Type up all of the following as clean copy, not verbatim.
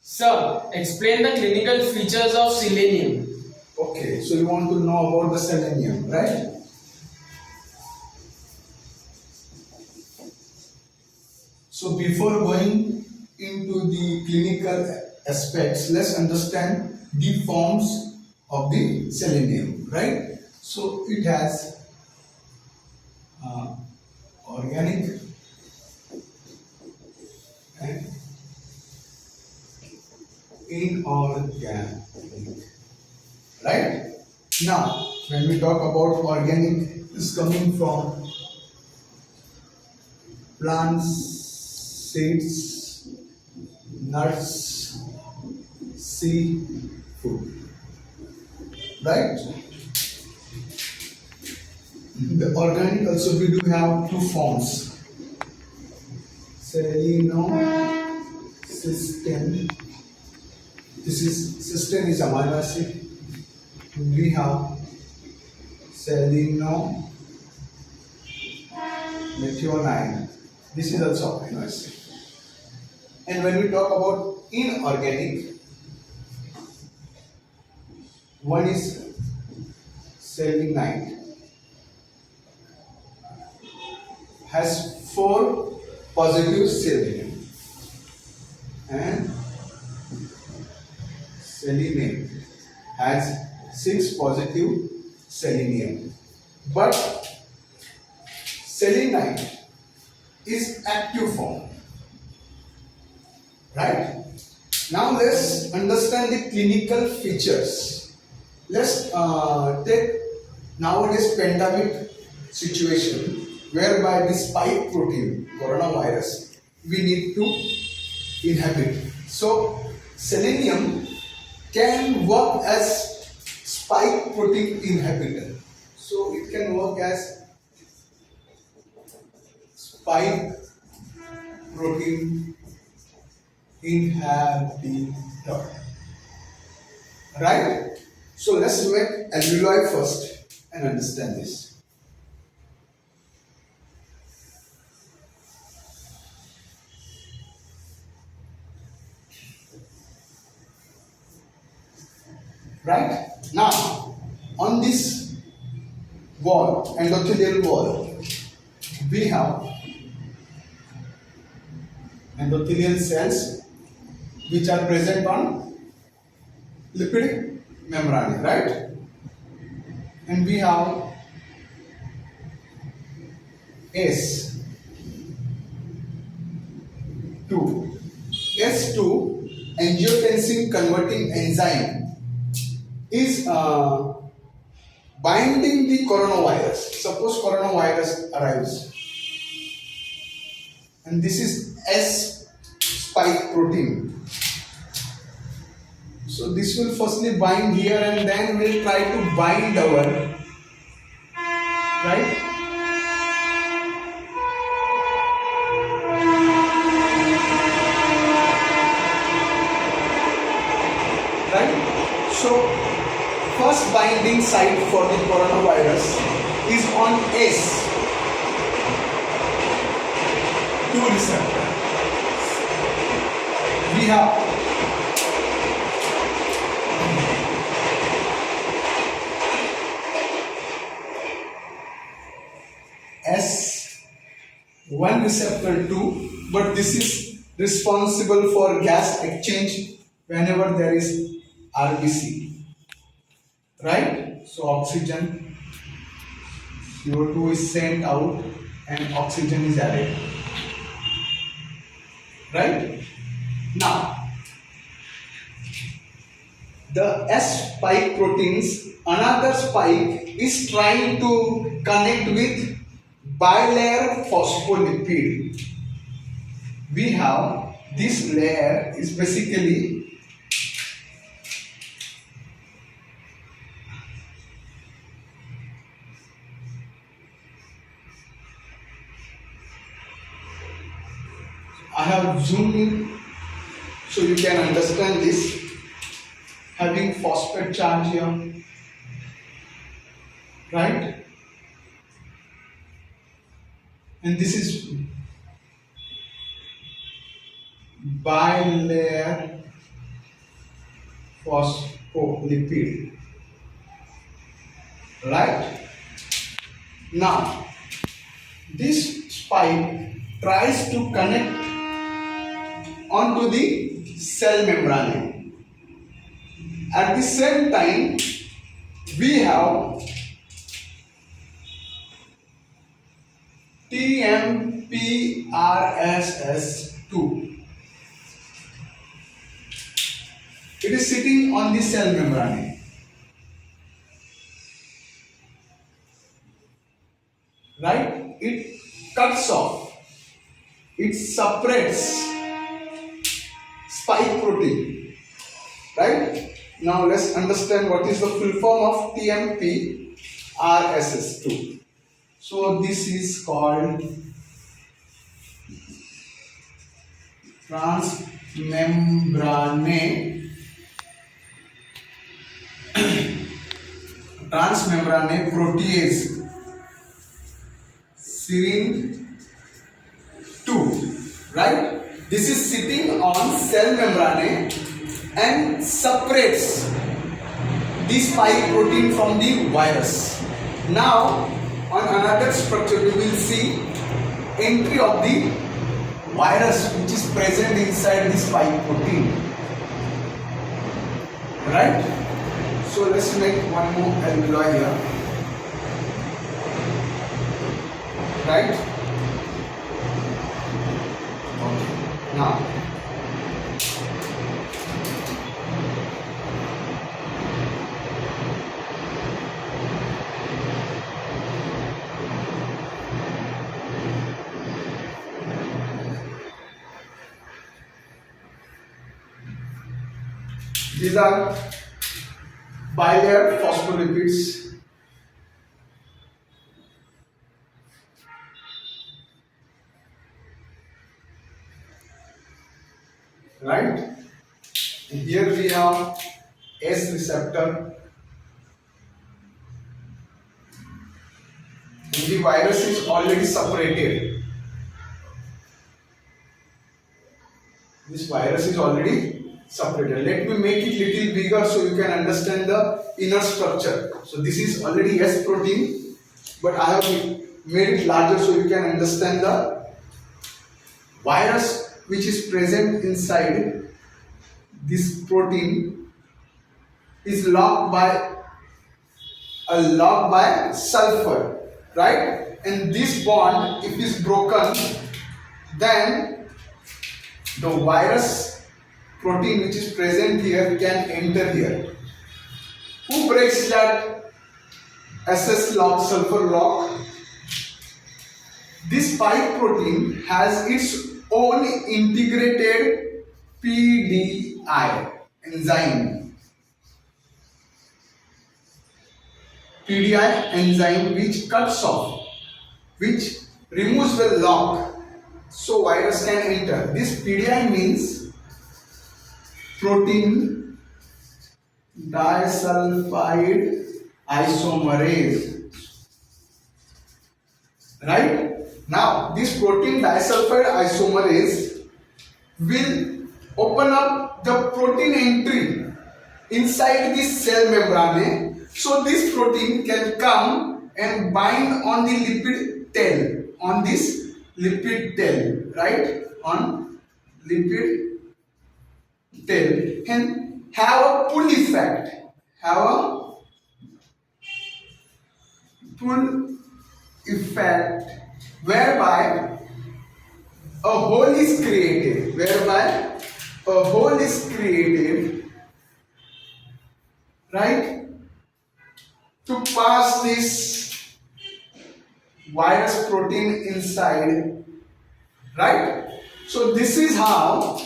Sir, explain the clinical features of selenium. Okay, so you want to know about the selenium, right? So before going into the clinical aspects, let's understand the forms of the selenium, right? So it has organic and inorganic, right? Now, when we talk about organic, it's coming from plants, seeds, nuts, seafood, right? The organic also we do have two forms, selenium, cysteine. This is cysteine is amino acid. We have selenium, methionine. This is also amino acid. And when we talk about inorganic, one is selenite, has 4 positive selenium, and selenate has 6 positive selenium. But selenite is active form, right? Now let's understand the clinical features. Let's take nowadays pandemic situation whereby the spike protein coronavirus we need to inhibit. So selenium can work as spike protein inhibitor. So it can work as spike protein inhibitor, right? So let's make alveoli first and understand this. Right? Now, on this wall, endothelial wall, we have endothelial cells which are present on lipid membrane, right? And we have S2. S2 angiotensin converting enzyme is binding the coronavirus. Suppose coronavirus arrives, and this is S spike protein. So this will firstly bind here, and then we'll try to bind our, right? Right? So first binding site for the coronavirus is on S2 receptor. We have S1 receptor 2, but this is responsible for gas exchange whenever there is RBC, right? So oxygen, CO2 is sent out and oxygen is added, right? Now, the S spike proteins, another spike is trying to connect with bilayer phospholipid. We have this layer is basically I have zoomed in so you can understand this, having phosphate charge here, right? And this is bilayer phospholipid. Right? Now, this spike tries to connect onto the cell membrane. At the same time, we have TMPRSS2. It is sitting on the cell membrane. Right? It cuts off. It separates spike protein. Right? Now let's understand what is the full form of TMPRSS2. So this is called transmembrane protease serine 2, right? This is sitting on cell membrane and separates the spike protein from the virus. Now, on another structure, we will see entry of the virus which is present inside the spike protein. Right? So let's make one more alveoli here. Right? Okay. Now, these are bilayer phospholipids. Right? And here we have S receptor. And the virus is already separated. This virus is already separated. Let me make it little bigger so you can understand the inner structure. So this is already S protein, but I have made it larger so you can understand the virus which is present inside this protein is locked by sulfur, right? And this bond, if is broken, then the virus protein which is present here can enter here. Who breaks that SS lock, sulfur lock? This spike protein has its own integrated PDI enzyme. PDI enzyme which cuts off, which removes the lock so virus can enter. This PDI means protein disulfide isomerase. Right? Now, this protein disulfide isomerase will open up the protein entry inside this cell membrane, so this protein can come and bind on the lipid tail, on this lipid tail, right? On lipid tail, and have a pull effect, whereby a hole is created, right, to pass this virus protein inside, right? So this is how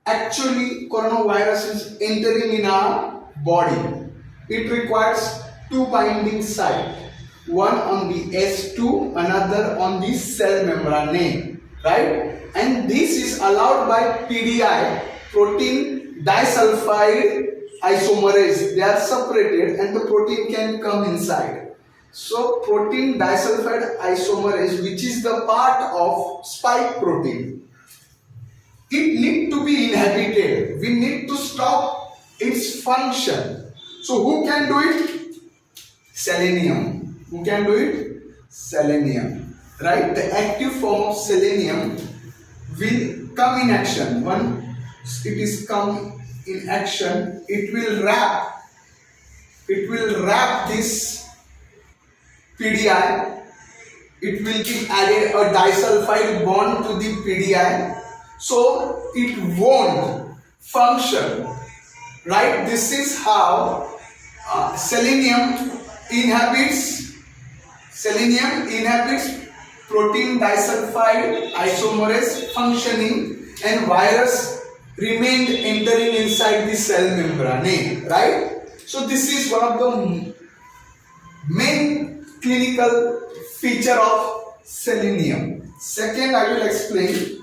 actually coronavirus is entering in our body. It requires two binding sites, one on the S2, another on the cell membrane, right? And this is allowed by PDI, protein disulfide isomerase. They are separated and the protein can come inside. So protein disulfide isomerase, which is the part of spike protein, it need to be inhibited. We need to stop its its function. So who can do it? Selenium. Who can do it? Selenium. Right? The active form of selenium will come in action. Once it is come in action, it will wrap this PDI. It will be added a disulfide bond to the PDI, so it won't function. Right? This is how selenium inhabits protein disulfide isomerase functioning, and virus remained entering inside the cell membrane. Right? So this is one of the main clinical feature of selenium. Second, I will explain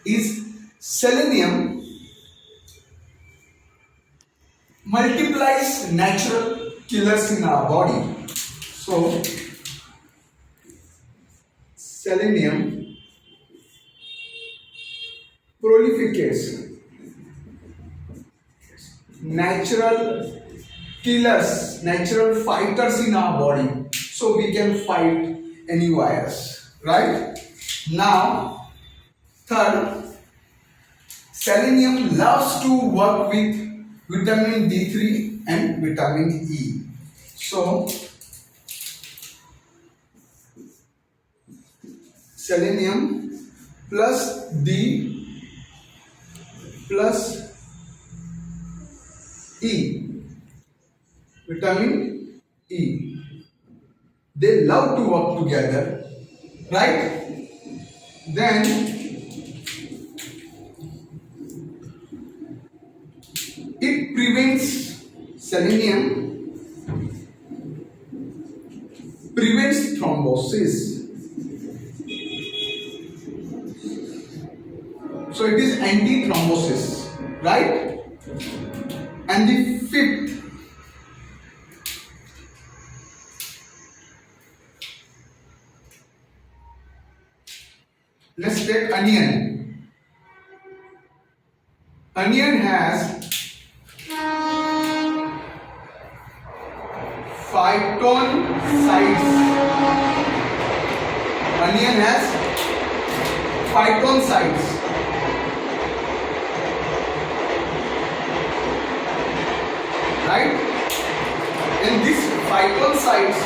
is selenium multiplies natural killers in our body. So selenium prolificates natural killers, natural fighters in our body, so we can fight any virus. Right? Now, third, selenium loves to work with vitamin D3 and vitamin E. So selenium plus D plus E, vitamin E, they love to work together. Right? Then it prevents, selenium prevents thrombosis. So it is anti-thrombosis. Right? And the fifth, let's take onion. Onion has phyton sites. Onion has phyton sites. Right? And this phyton sites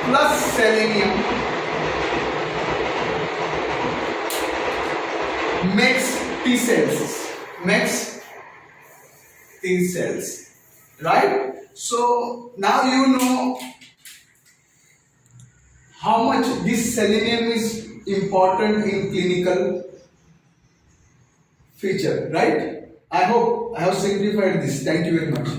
plus selenium makes T cells. Right? So now you know how much this selenium is important in clinical feature. Right? I hope I have simplified this. Thank you very much.